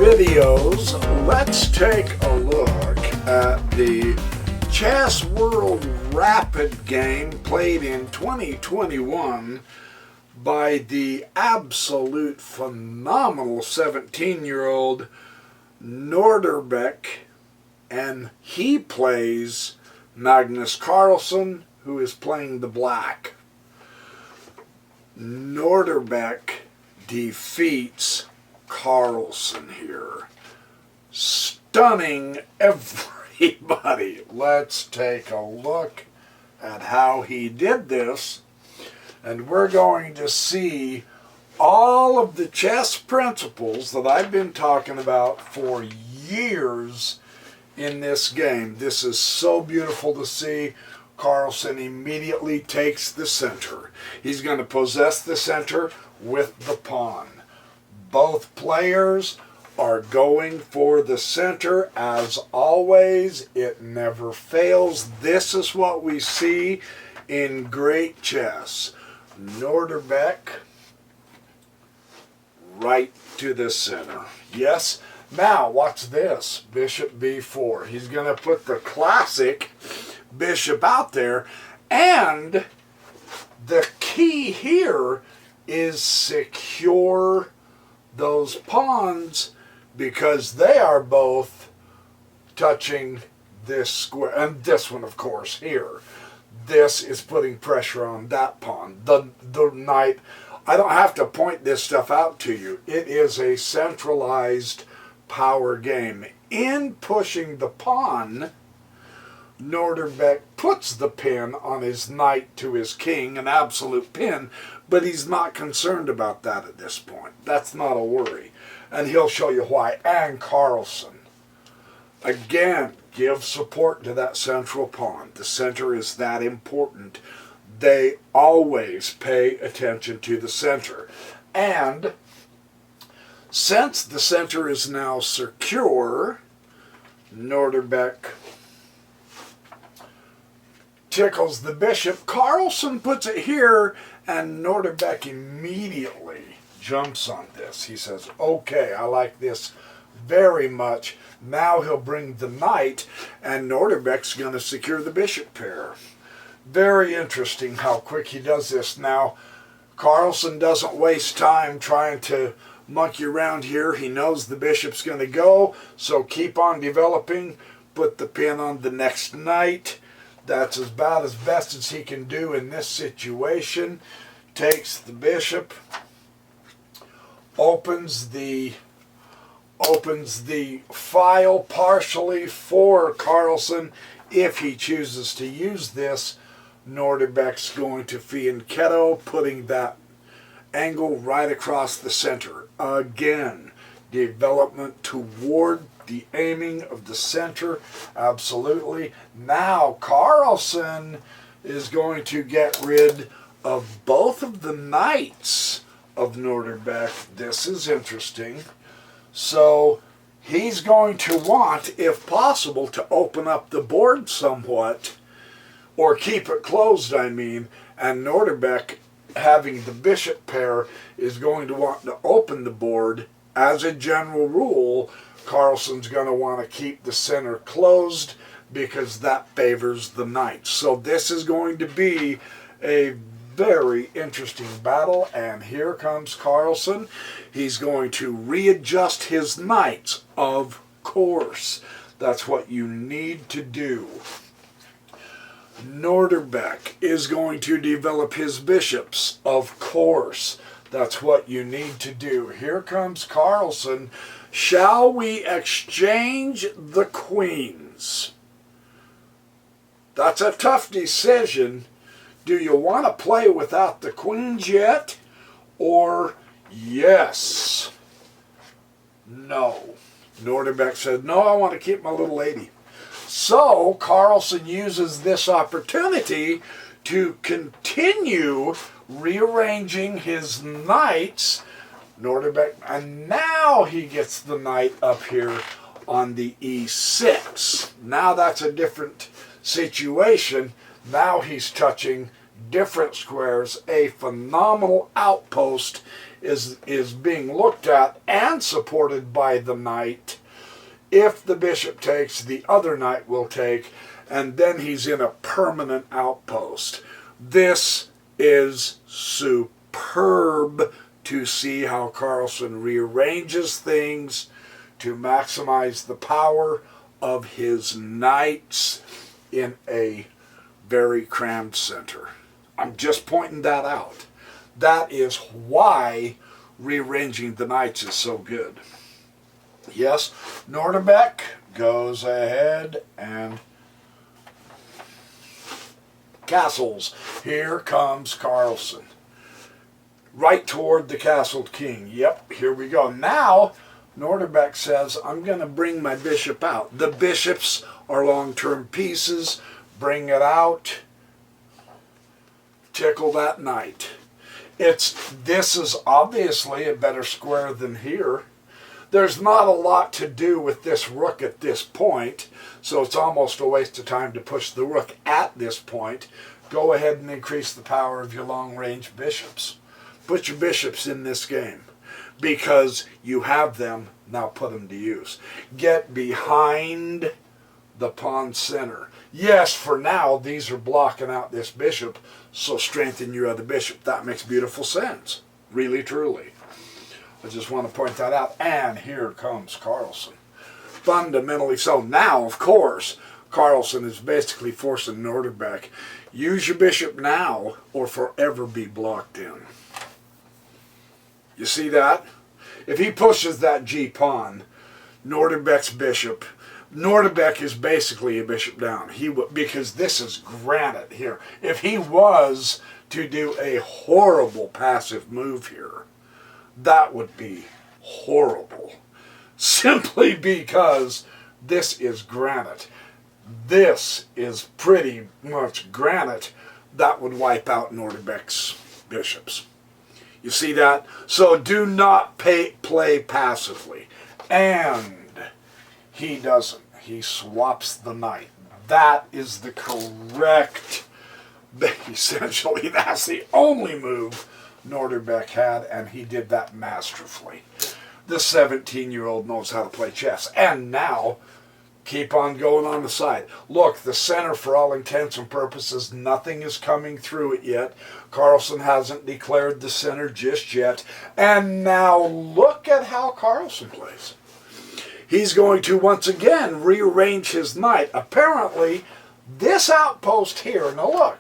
videos, let's take a look at the Chess World Rapid game played in 2021 by the absolute phenomenal 17-year-old Nordirbek, and he plays Magnus Carlsen, who is playing the black. Nordirbek defeats Carlsen here. Stunning everybody. Let's take a look at how he did this, and we're going to see all of the chess principles that I've been talking about for years in this game. This is so beautiful to see. Carlsen immediately takes the center. He's going to possess the center with the pawn. Both players are going for the center as always. It never fails. This is what we see in great chess. Nordirbek right to the center. Yes. Now, watch this. Bishop b4. He's going to put the classic bishop out there, and the key here is secure those pawns because they are both touching this square, and this one, of course, here. This is putting pressure on that pawn. The knight, I don't have to point this stuff out to you. It is a centralized power game. In pushing the pawn, Nordirbek puts the pin on his knight to his king, an absolute pin, but he's not concerned about that at this point. That's not a worry. And he'll show you why. And Carlsen, again, gives support to that central pawn. The center is that important. They always pay attention to the center. And since the center is now secure, Nordirbek tickles the bishop. Carlsen puts it here, and Nordirbek immediately jumps on this. He says, okay, I like this very much. Now he'll bring the knight, and Nordirbek's going to secure the bishop pair. Very interesting how quick he does this. Now, Carlsen doesn't waste time trying to monkey around here. He knows the bishop's going to go, so keep on developing. Put the pin on the next knight. That's about as best as he can do in this situation. Takes the bishop, opens the file partially for Carlsen. If he chooses to use this, Nordirbek's going to fianchetto, putting that angle right across the center. Again, development toward the aiming of the center, absolutely. Now Carlsen is going to get rid of both of the knights of Nordirbek. This is interesting. So he's going to want, if possible, to open up the board somewhat, or keep it closed, I mean, and Nordirbek, having the bishop pair, is going to want to open the board. As a general rule, Carlsen's going to want to keep the center closed because that favors the knight. So this is going to be a very interesting battle, and here comes Carlsen. He's going to readjust his knights, of course. That's what you need to do. Nordirbek is going to develop his bishops, of course. That's what you need to do. Here comes Carlsen. Shall we exchange the queens? That's a tough decision. Do you want to play without the queens yet? Or yes? No. Nordirbek said, no, I want to keep my little lady. So Carlsen uses this opportunity to continue rearranging his knights. Nordirbek, and now he gets the knight up here on the e6. Now that's a different situation. Now he's touching different squares. A phenomenal outpost is being looked at and supported by the knight. If the bishop takes, the other knight will take, and then he's in a permanent outpost. This is superb to see how Carlsen rearranges things to maximize the power of his knights in a very crammed center. I'm just pointing that out. That is why rearranging the knights is so good. Yes, Nordirbek goes ahead and castles. Here comes Carlsen. Right toward the castled king. Yep, here we go. Now, Nordirbek says, I'm going to bring my bishop out. The bishops are long-term pieces. Bring it out. Tickle that knight. This is obviously a better square than here. There's not a lot to do with this rook at this point, so it's almost a waste of time to push the rook at this point. Go ahead and increase the power of your long-range bishops. Put your bishops in this game because you have them. Now put them to use. Get behind the pawn center. Yes, for now, these are blocking out this bishop, so strengthen your other bishop. That makes beautiful sense. Really, truly. I just want to point that out. And here comes Carlsen. Fundamentally so. Now, of course, Carlsen is basically forcing Nordirbek. Use your bishop now or forever be blocked in. You see that? If he pushes that G-pawn, Nordirbek's bishop, Nordirbek is basically a bishop down. Because this is granite here. If he was to do a horrible passive move here, that would be horrible. Simply because this is granite. This is pretty much granite. That would wipe out Nordirbek's bishops. You see that? So do not play passively. And he doesn't. He swaps the knight. That is the correct, essentially that's the only move Nordirbek had, and he did that masterfully. The 17-year-old knows how to play chess. And now, keep on going on the side. Look, the center, for all intents and purposes, nothing is coming through it yet. Carlsen hasn't declared the center just yet. And now look at how Carlsen plays. He's going to once again rearrange his knight. Apparently, this outpost here, now look.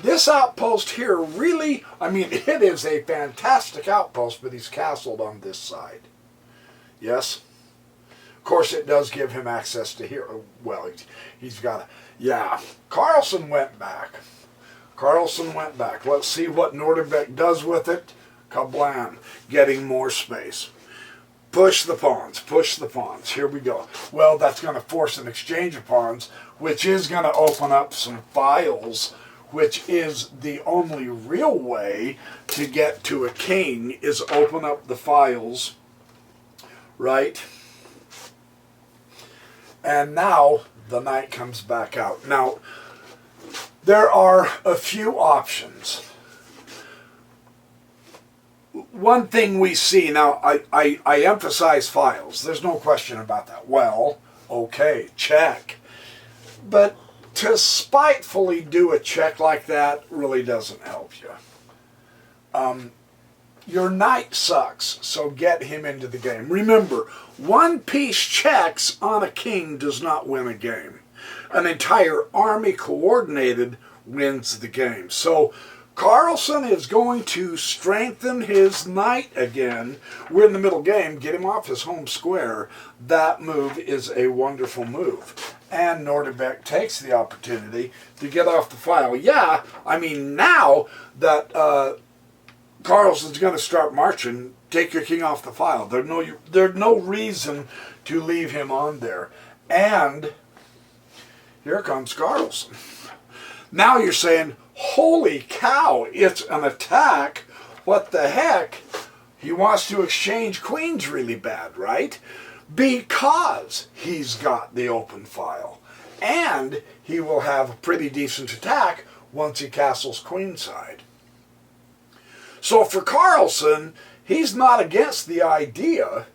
This outpost here really, I mean, it is a fantastic outpost, but he's castled on this side. Yes? Of course, it does give him access to here. Well, he's got a, yeah. Carlsen went back. Carlsen went back. Let's see what Nordirbek does with it. Kablam. Getting more space. Push the pawns. Push the pawns. Here we go. Well, that's going to force an exchange of pawns, which is going to open up some files, which is the only real way to get to a king, is open up the files, right? And now the knight comes back out. Now, there are a few options. One thing we see, now I emphasize files. There's no question about that. Well, okay, check. But to spitefully do a check like that really doesn't help you. Your knight sucks, so get him into the game. Remember, one piece checks on a king does not win a game. An entire army coordinated wins the game. So Carlsen is going to strengthen his knight again. We're in the middle game. Get him off his home square. That move is a wonderful move. And Nordirbek takes the opportunity to get off the file. Yeah, I mean, now that Carlsen's going to start marching, take your king off the file. There's no reason to leave him on there. And here comes Carlsen. Now you're saying, holy cow, it's an attack. What the heck? He wants to exchange queens really bad, right? Because he's got the open file. And he will have a pretty decent attack once he castles queenside. So for Carlsen, he's not against the idea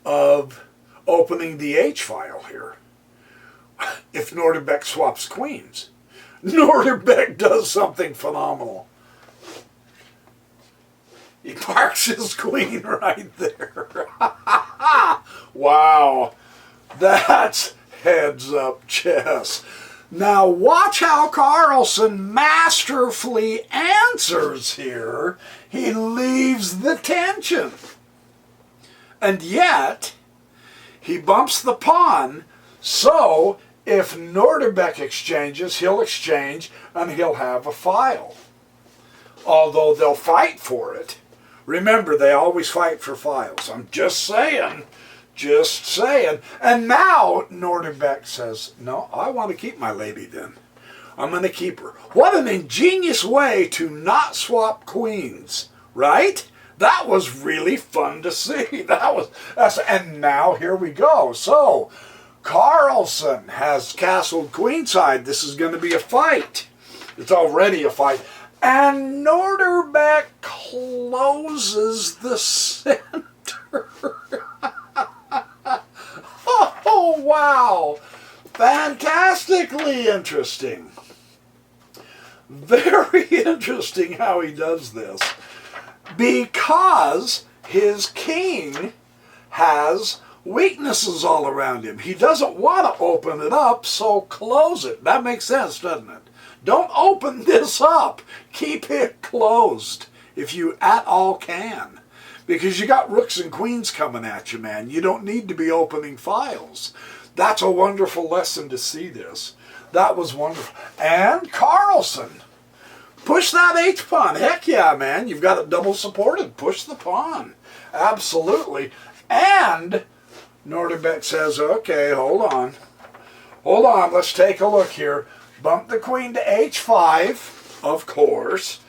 of opening the H file here. If Nordirbek swaps queens. Nordirbek does something phenomenal. He parks his queen right there. Wow. That's heads up chess. Now watch how Carlsen masterfully answers here. He leaves the tension. And yet, he bumps the pawn, so if Nordirbek exchanges, he'll exchange and he'll have a file. Although they'll fight for it. Remember, they always fight for files. I'm just saying. Just saying. And now Nordirbek says, no, I want to keep my lady then. I'm going to keep her. What an ingenious way to not swap queens, right? That was really fun to see. And now here we go. So, Carlsen has castled queenside. This is going to be a fight. It's already a fight. And Nordirbek closes the center. Oh, wow. Fantastically interesting. Very interesting how he does this. Because his king has weaknesses all around him. He doesn't want to open it up, so close it. That makes sense, doesn't it? Don't open this up. Keep it closed if you at all can. Because you got rooks and queens coming at you, man. You don't need to be opening files. That's a wonderful lesson to see this. That was wonderful. And Carlsen. Push that H-pawn. Heck yeah, man. You've got it double supported. Push the pawn. Absolutely. And Nordirbek says, okay, hold on. Hold on. Let's take a look here. Bump the queen to H5, of course.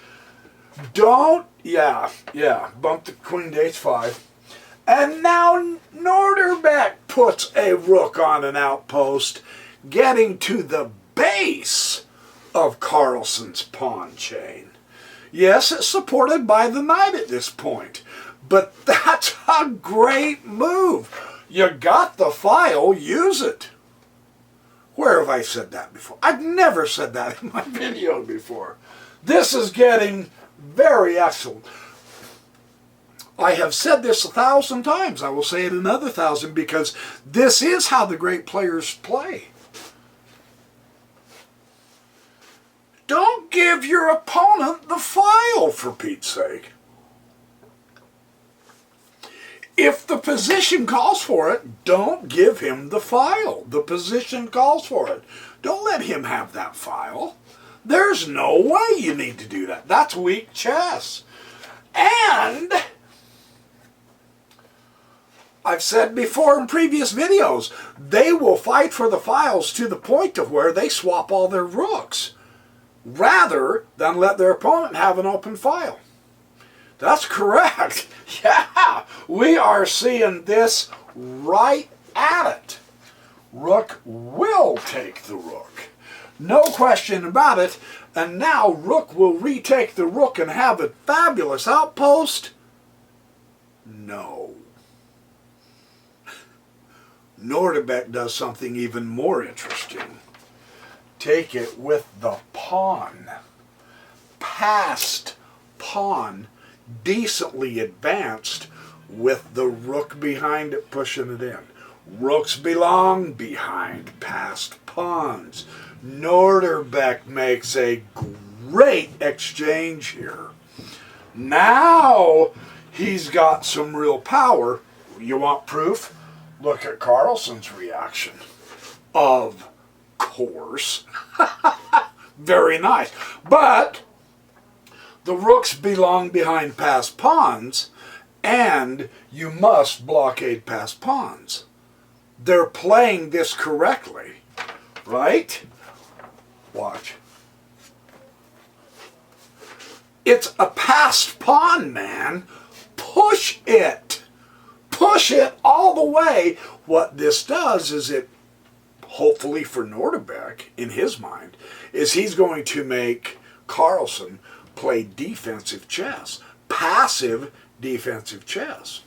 Bump the queen to H5. And now Nordirbek puts a rook on an outpost, getting to the base of Carlsen's pawn chain. Yes, it's supported by the knight at this point, but that's a great move. You got the file, use it. Where have I said that before? I've never said that in my video before. This is getting very excellent. I have said this 1,000 times. I will say it another 1,000 because this is how the great players play. Don't give your opponent the file, for Pete's sake. If the position calls for it, don't give him the file. The position calls for it. Don't let him have that file. There's no way you need to do that. That's weak chess. And I've said before in previous videos, they will fight for the files to the point of where they swap all their rooks, rather than let their opponent have an open file. That's correct. Yeah, we are seeing this right at it. Rook will take the rook. No question about it. And now rook will retake the rook and have a fabulous outpost? No. Nordirbek does something even more interesting. Take it with the pawn. Passed pawn, decently advanced, with the rook behind it pushing it in. Rooks belong behind passed pawns. Nordirbek makes a great exchange here. Now he's got some real power. You want proof? Look at Carlsen's reaction. Of course. Very nice. But the rooks belong behind passed pawns, and you must blockade passed pawns. They're playing this correctly, right? Watch. It's a passed pawn, man. Push it. Push it all the way. What this does is it, hopefully for Nordirbek, in his mind, is he's going to make Carlsen play defensive chess. passive defensive chess.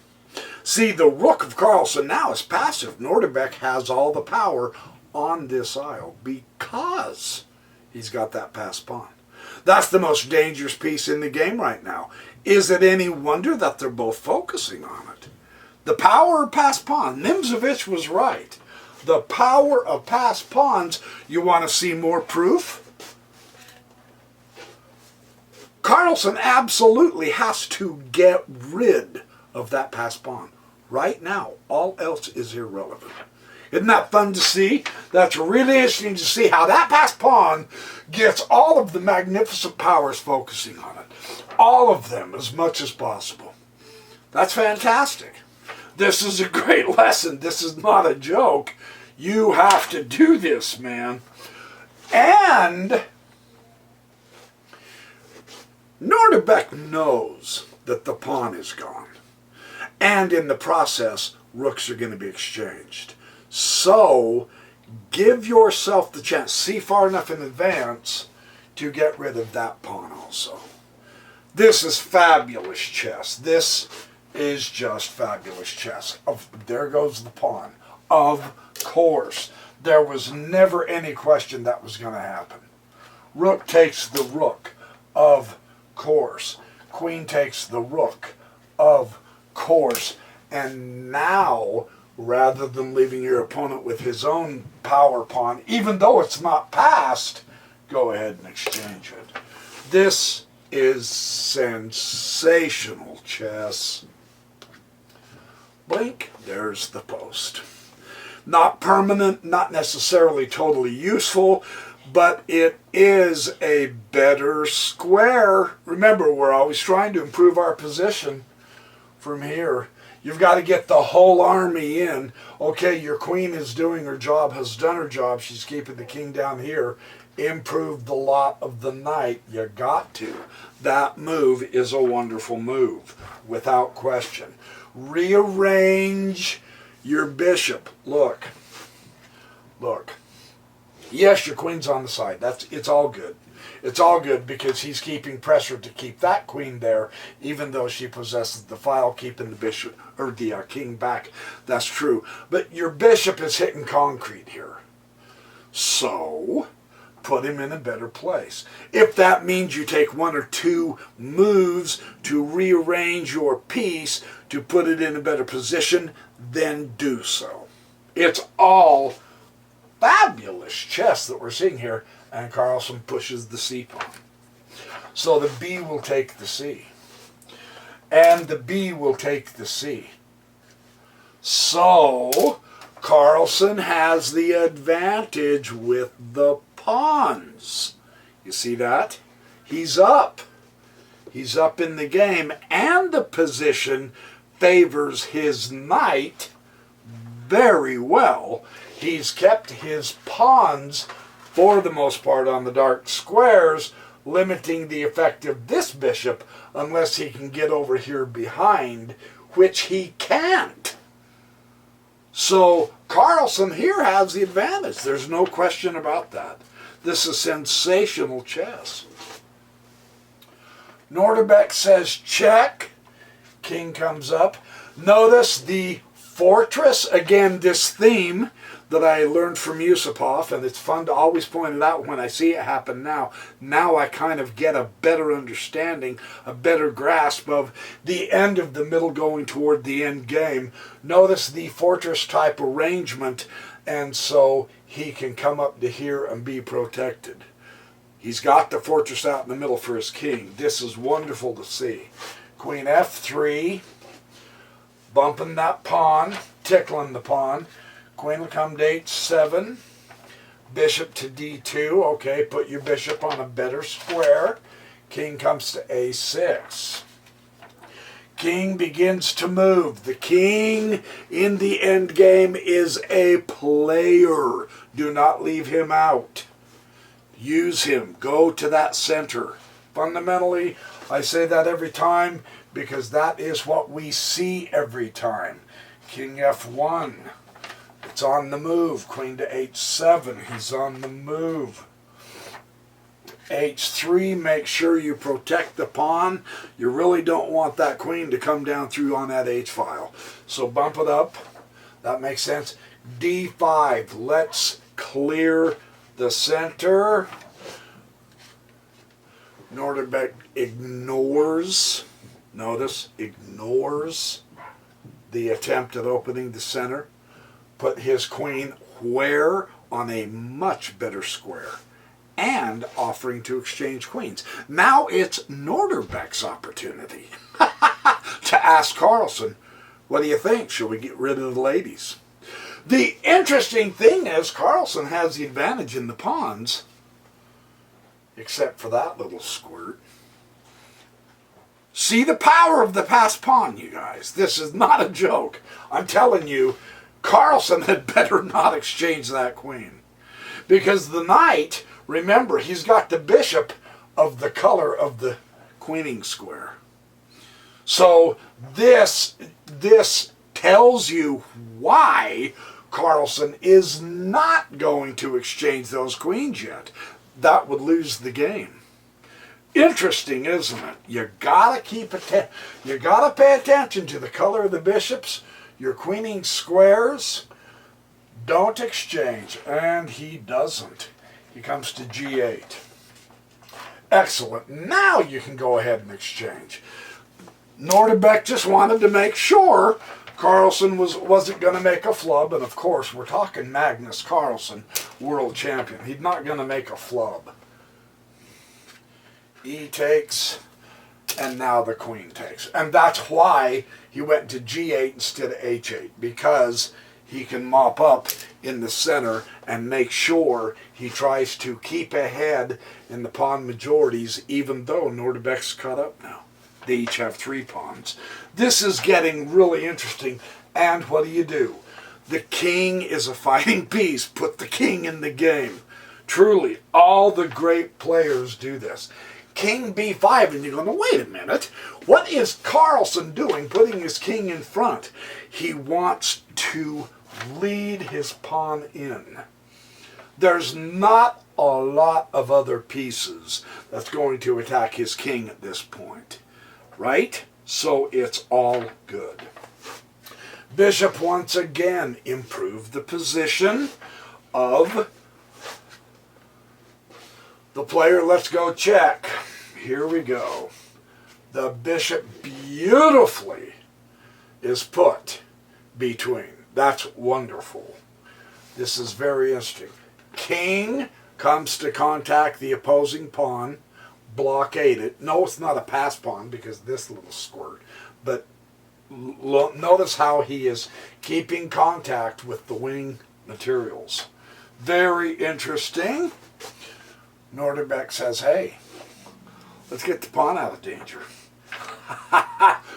See, the rook of Carlsen now is passive. Nordirbek has all the power on this isle because he's got that passed pawn. That's the most dangerous piece in the game right now. Is it any wonder that they're both focusing on it? The power of passed pawn. Nimzovich was right. The power of passed pawns. You want to see more proof? Carlsen absolutely has to get rid of that passed pawn. Right now, all else is irrelevant. Isn't that fun to see? That's really interesting to see how that passed pawn gets all of the magnificent powers focusing on it. All of them, as much as possible. That's fantastic. This is a great lesson. This is not a joke. You have to do this, man. And Nordirbek knows that the pawn is gone. And in the process, rooks are going to be exchanged. So, give yourself the chance, see far enough in advance to get rid of that pawn also. This is fabulous chess. This is just fabulous chess. There goes the pawn. Of course. There was never any question that was going to happen. Rook takes the rook. Of course. Queen takes the rook. Of course. And now, rather than leaving your opponent with his own power pawn, even though it's not passed, go ahead and exchange it. This is sensational chess. Blink, there's the post. Not permanent, not necessarily totally useful, but it is a better square. Remember, we're always trying to improve our position from here. You've got to get the whole army in. Okay, your queen is doing her job, has done her job. She's keeping the king down here. Improve the lot of the knight. You got to. That move is a wonderful move, without question. Rearrange your bishop. Look. Look. Yes, your queen's on the side. It's all good. It's all good because he's keeping pressure to keep that queen there, even though she possesses the file, keeping the bishop or the king back. That's true. But your bishop is hitting concrete here. So, put him in a better place. If that means you take one or two moves to rearrange your piece to put it in a better position, then do so. It's all fabulous chess that we're seeing here. And Carlsen pushes the c pawn. So the b will take the c. And the b will take the c. So Carlsen has the advantage with the pawns. You see that? He's up. He's up in the game. And the position favors his knight very well. He's kept his pawns for the most part on the dark squares, limiting the effect of this bishop unless he can get over here behind, which he can't. So Carlsen here has the advantage. There's no question about that. This is sensational chess. Nordirbek says check. King comes up. Notice the fortress. Again, this theme that I learned from Yusupov, and it's fun to always point it out when I see it happen now. Now I kind of get a better understanding, a better grasp of the end of the middle going toward the end game. Notice the fortress type arrangement, and so he can come up to here and be protected. He's got the fortress out in the middle for his king. This is wonderful to see. Queen f3, bumping that pawn, tickling the pawn. Queen will come to h7, bishop to d2. Okay, put your bishop on a better square. King comes to a6. King begins to move. The king in the end game is a player. Do not leave him out. Use him. Go to that center. Fundamentally, I say that every time because that is what we see every time. King f1. It's on the move. Queen to h7. He's on the move. H3, make sure you protect the pawn. You really don't want that queen to come down through on that H file. So bump it up. That makes sense. D5, let's clear the center. Nordirbek ignores, notice, ignores the attempt at opening the center. Put his queen where? On a much better square. And offering to exchange queens. Now it's Nordirbek's opportunity to ask Carlsen, what do you think? Should we get rid of the ladies? The interesting thing is Carlsen has the advantage in the pawns, except for that little squirt. See the power of the passed pawn, you guys. This is not a joke. I'm telling you, Carlsen had better not exchange that queen. Because the knight, remember, he's got the bishop of the color of the queening square. So this tells you why Carlsen is not going to exchange those queens yet. That would lose the game. Interesting, isn't it? You gotta pay attention to the color of the bishops, your queening squares. Don't exchange, and he doesn't. He comes to G8. Excellent. Now you can go ahead and exchange. Nordirbek just wanted to make sure Carlsen wasn't going to make a flub, and of course we're talking Magnus Carlsen, world champion. He's not going to make a flub. E takes, and now the queen takes. And that's why he went to G8 instead of H8, because he can mop up in the center and make sure he tries to keep ahead in the pawn majorities, even though Nordirbek's caught up now. They each have 3 pawns. This is getting really interesting. And what do? The king is a fighting piece. Put the king in the game. Truly, all the great players do this. King b5, and you're going, wait a minute. What is Carlsen doing putting his king in front? He wants to lead his pawn in. There's not a lot of other pieces that's going to attack his king at this point. Right? So it's all good. Bishop once again improved the position of the player. Let's go check. Here we go. The bishop beautifully is put between. That's wonderful. This is very interesting. King comes to contact the opposing pawn, blockade it. No, it's not a pass pawn because this little squirt. But notice how he is keeping contact with the winning materials. Very interesting. Nordirbek says, hey, let's get the pawn out of danger.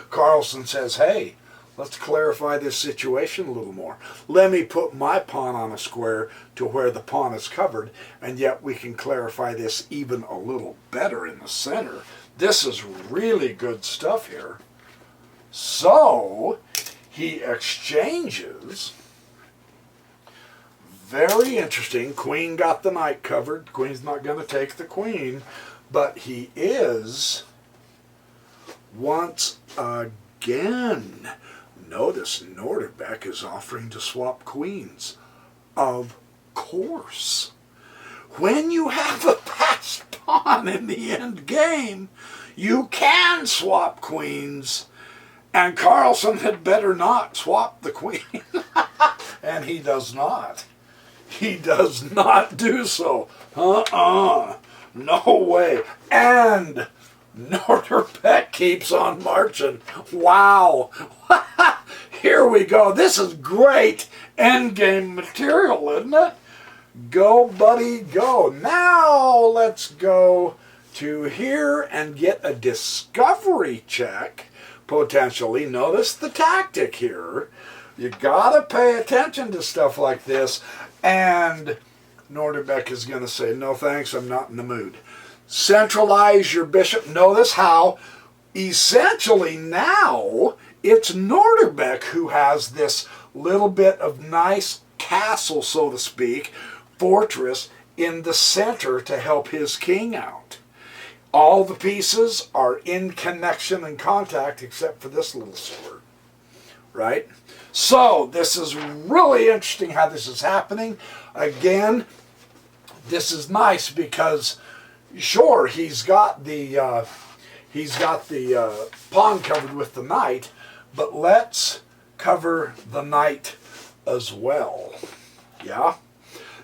Carlsen says, hey, let's clarify this situation a little more. Let me put my pawn on a square to where the pawn is covered, and yet we can clarify this even a little better in the center. This is really good stuff here. So, he exchanges. Very interesting. Queen got the knight covered. Queen's not going to take the queen, but he is once again. Notice Nordirbek is offering to swap queens. Of course. When you have a passed pawn in the end game, you can swap queens. And Carlsen had better not swap the queen. And he does not. He does not do so. No way. And Nordirbek keeps on marching. Wow. Here we go. This is great endgame material, isn't it? Go, buddy, go. Now let's go to here and get a discovery check, potentially. Notice the tactic here. You gotta pay attention to stuff like this. And Nordirbek is going to say, no thanks, I'm not in the mood. Centralize your bishop. Notice how essentially now it's Nordirbek who has this little bit of nice castle, so to speak, fortress in the center to help his king out. All the pieces are in connection and contact except for this little sword, right? So this is really interesting how this is happening. Again, this is nice because, sure, he's got the pawn covered with the knight, but let's cover the knight as well. Yeah?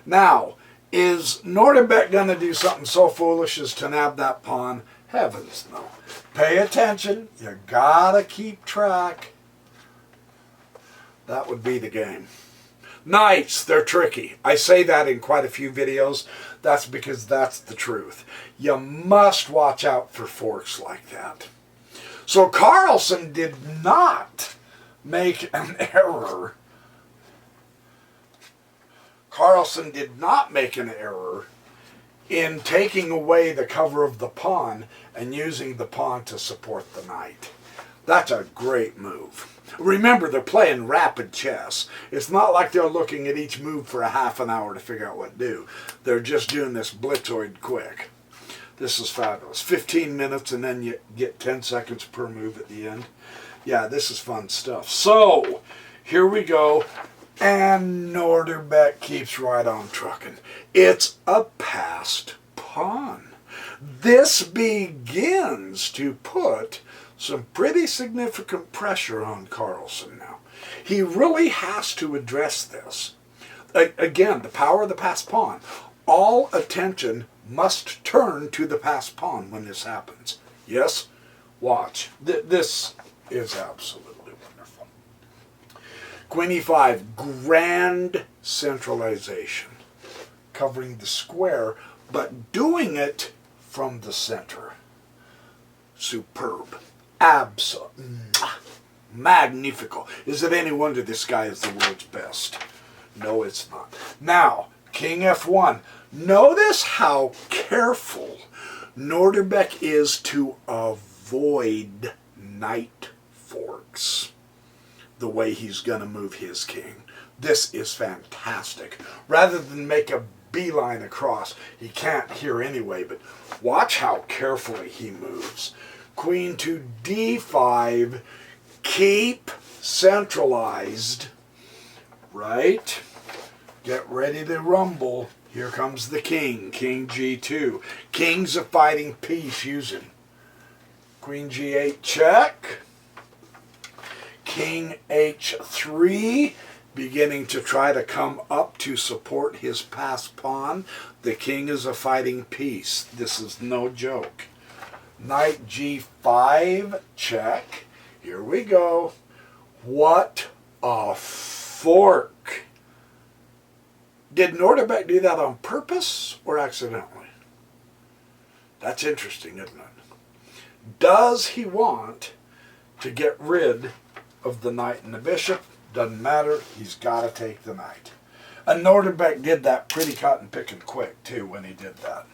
Now, is Nordirbek going to do something so foolish as to nab that pawn? Heavens no. Pay attention. You gotta keep track. That would be the game. Knights, they're tricky. I say that in quite a few videos. That's because that's the truth. You must watch out for forks like that. So Carlsen did not make an error. Carlsen did not make an error in taking away the cover of the pawn and using the pawn to support the knight. That's a great move. Remember, they're playing rapid chess. It's not like they're looking at each move for a half an hour to figure out what to do. They're just doing this blitzoid quick. This is fabulous. 15 minutes and then you get 10 seconds per move at the end. Yeah, this is fun stuff. So, here we go. And Nordirbek keeps right on trucking. It's a passed pawn. This begins to put some pretty significant pressure on Carlsen now. He really has to address this. Again, the power of the passed pawn. All attention must turn to the passed pawn when this happens. Yes? Watch. This is absolutely wonderful. Queen e5, grand centralization. Covering the square, but doing it from the center. Superb. Absolutely. Magnifico. Is it any wonder this guy is the world's best? No, it's not. Now, King f1. Notice how careful Nordirbek is to avoid knight forks the way he's going to move his king. This is fantastic. Rather than make a beeline across, he can't here anyway, but watch how carefully he moves. Queen to d5, keep centralized, right? Get ready to rumble. Here comes the king, king g2. King's a fighting piece using. Queen g8 check. King h3, beginning to try to come up to support his passed pawn. The king is a fighting piece. This is no joke. Knight g5, check. Here we go. What a fork. Did Nordirbek do that on purpose or accidentally? That's interesting, isn't it? Does he want to get rid of the knight and the bishop? Doesn't matter. He's got to take the knight. And Nordirbek did that pretty cut and pick and quick, too, when he did that.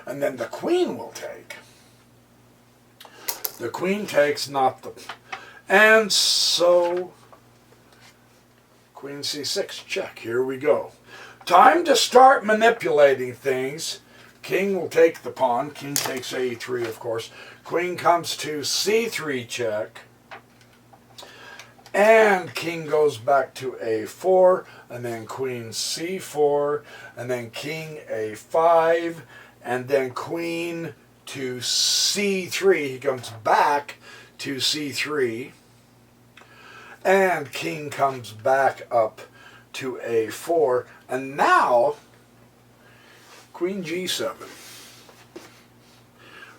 And then the queen will take. The queen takes, not the... And so, queen c6, check. Here we go. Time to start manipulating things. King will take the pawn. King takes a3, of course. Queen comes to c3, check. And king goes back to a4, and then queen c4, and then king a5, and then queen to c3. He comes back to c3, and king comes back up to a4, and now queen g7.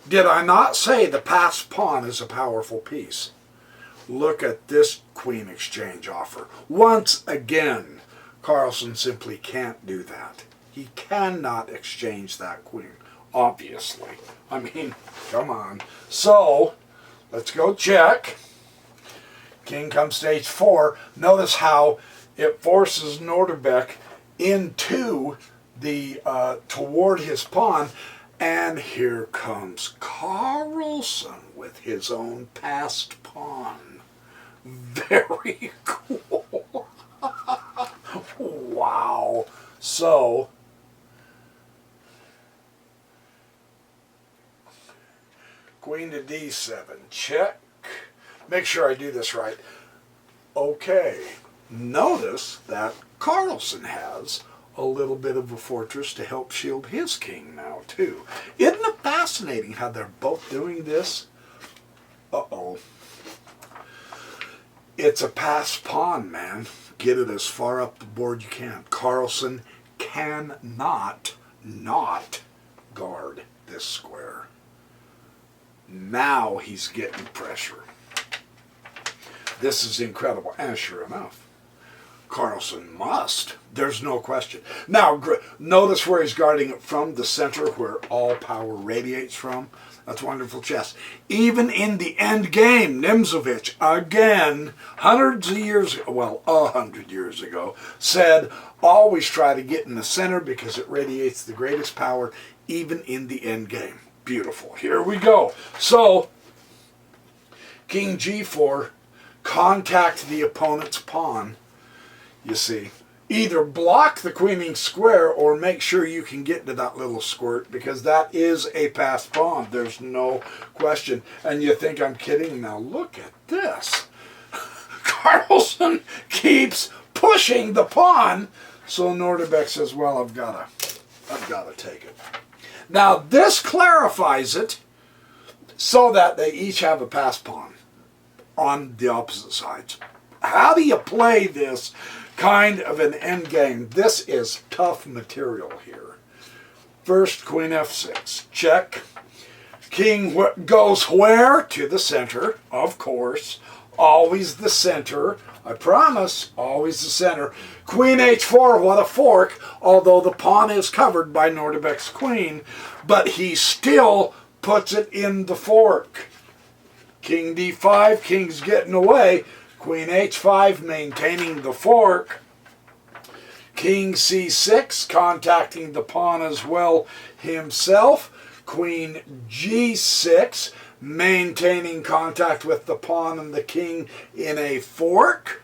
Did I not say the passed pawn is a powerful piece? Look at this queen exchange offer. Once again, Carlsen simply can't do that. He cannot exchange that queen, obviously. I mean, come on. So, let's go check. King comes to h4. Notice how it forces Nordirbek into the, toward his pawn. And here comes Carlsen with his own passed pawn. Very cool. Wow. So, Queen to D7. Check. Make sure I do this right. Okay. Notice that Carlsen has a little bit of a fortress to help shield his king now, too. Isn't it fascinating how they're both doing this? Uh-oh. It's a passed pawn, man. Get it as far up the board you can. Carlsen cannot not guard this square. Now he's getting pressure. This is incredible. And sure enough, Carlsen must. There's no question. Now, notice where he's guarding it from, the center where all power radiates from. That's wonderful chess. Even in the end game, Nimzovich, again, hundreds of years ago, well, 100 years ago, said, always try to get in the center because it radiates the greatest power, even in the end game. Beautiful. Here we go. So, King G4, contact the opponent's pawn. You see, either block the queening square or make sure you can get to that little squirt, because that is a passed pawn. There's no question. And you think I'm kidding? Now look at this. Carlsen keeps pushing the pawn. So Nordirbek says, well, I've got to take it. Now this clarifies it so that they each have a passed pawn on the opposite sides. How do you play this kind of an end game? This is tough material here. First, Queen F6. Check. King goes where? To the center, of course. Always the center. I promise, always the center. Queen H4, what a fork, although the pawn is covered by Nordirbek's queen, but he still puts it in the fork. King D5, king's getting away. Queen H5, maintaining the fork. King C6, contacting the pawn as well himself. Queen G6, maintaining contact with the pawn and the king in a fork.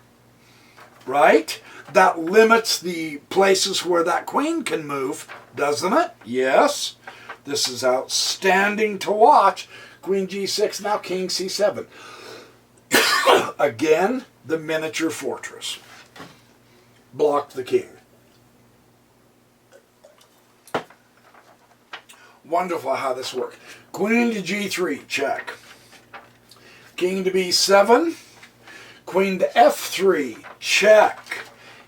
Right? That limits the places where that queen can move, doesn't it? Yes. This is outstanding to watch. Queen G6, now King C7. Again, the miniature fortress. Block the king. Wonderful how this works. Queen to G3, check. King to B7. Queen to F3, check.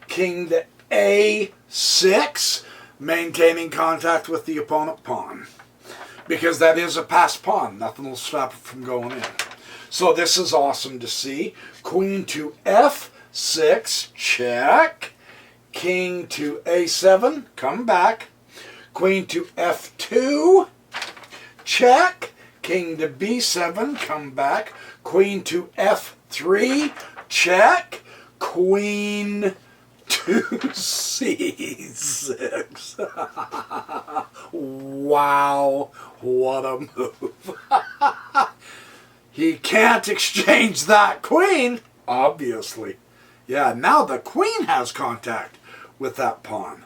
King to A6, maintaining contact with the opponent pawn. Because that is a passed pawn. Nothing will stop it from going in. So this is awesome to see. Queen to F6, check. King to A7, come back. Queen to F2, check. King to B7, come back. Queen to F3, check. Queen to C6. Wow, what a move. He can't exchange that queen, obviously. Yeah, now the queen has contact with that pawn.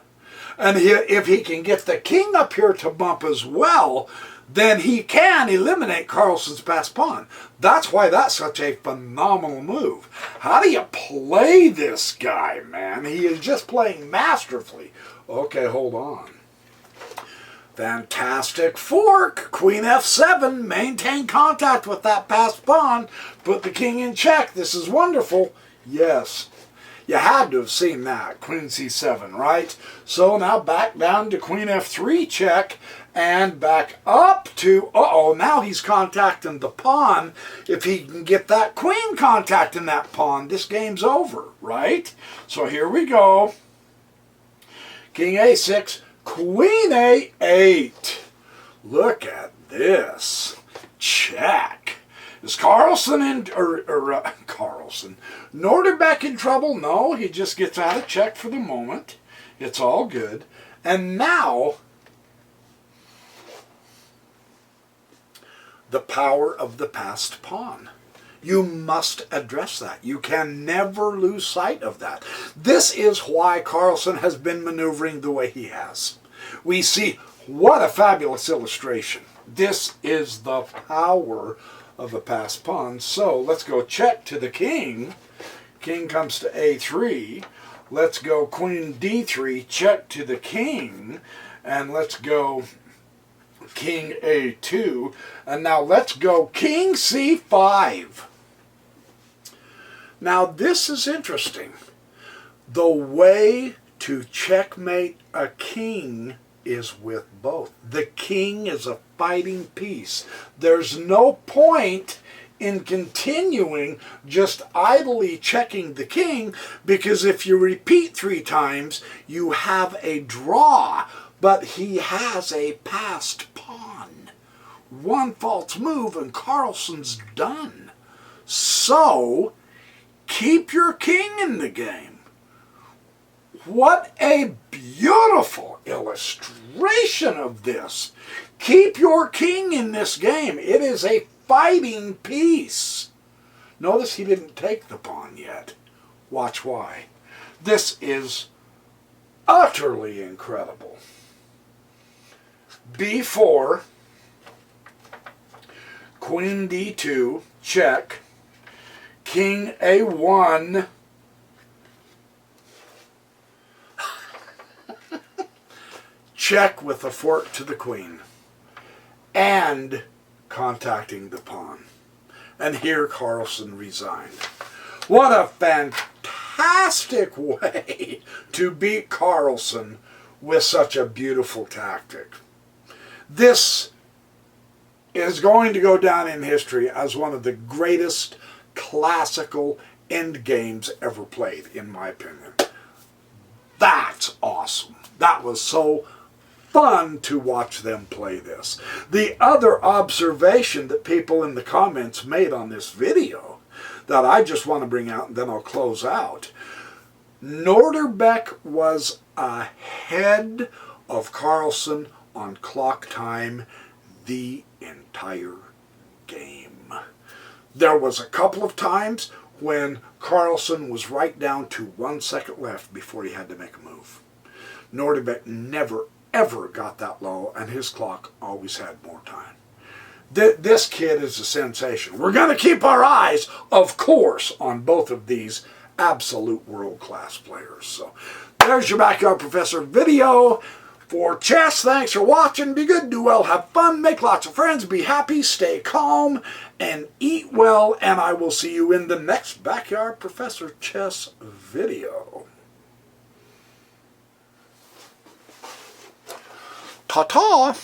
And if he can get the king up here to bump as well, then he can eliminate Carlsen's passed pawn. That's why that's such a phenomenal move. How do you play this guy, man? He is just playing masterfully. Okay, hold on. Fantastic fork. Queen F7. Maintain contact with that passed pawn. Put the king in check. This is wonderful. Yes. You had to have seen that. Queen C7, right? So now back down to Queen F3 check. And back up to, now he's contacting the pawn. If he can get that queen contacting that pawn, this game's over, right? So here we go. King A6, Queen A8. Look at this. Check. Is Carlsen Carlsen. Nordirbek in trouble? No, he just gets out of check for the moment. It's all good. And now, the power of the passed pawn. You must address that. You can never lose sight of that. This is why Carlsen has been maneuvering the way he has. We see what a fabulous illustration. This is the power of a passed pawn. So let's go check to the king. King comes to a3. Let's go queen d3, check to the king. And let's go king a2. And now let's go king c5. Now this is interesting. The way to checkmate a king is with both. The king is a fighting piece. There's no point in continuing just idly checking the king, because if you repeat 3 times, you have a draw, but he has a passed pawn. One false move and Carlsen's done. So, keep your king in the game. What a beautiful illustration of this. Keep your king in this game. It is a fighting piece. Notice he didn't take the pawn yet. Watch why. This is utterly incredible. b4, queen d2, check, king a1, check with a fork to the queen, and contacting the pawn. And here Carlsen resigned. What a fantastic way to beat Carlsen with such a beautiful tactic. This is going to go down in history as one of the greatest classical endgames ever played, in my opinion. That's awesome. That was so fun to watch them play this. The other observation that people in the comments made on this video that I just want to bring out, and then I'll close out. Nordirbek was ahead of Carlsen on clock time the entire game. There was a couple of times when Carlsen was right down to 1 second left before he had to make a move. Nordirbek never ever got that low, and his clock always had more time. This kid is a sensation. We're going to keep our eyes, of course, on both of these absolute world-class players. So there's your Backyard Professor video for chess. Thanks for watching. Be good, do well, have fun, make lots of friends, be happy, stay calm, and eat well. And I will see you in the next Backyard Professor chess video. Ta-ta!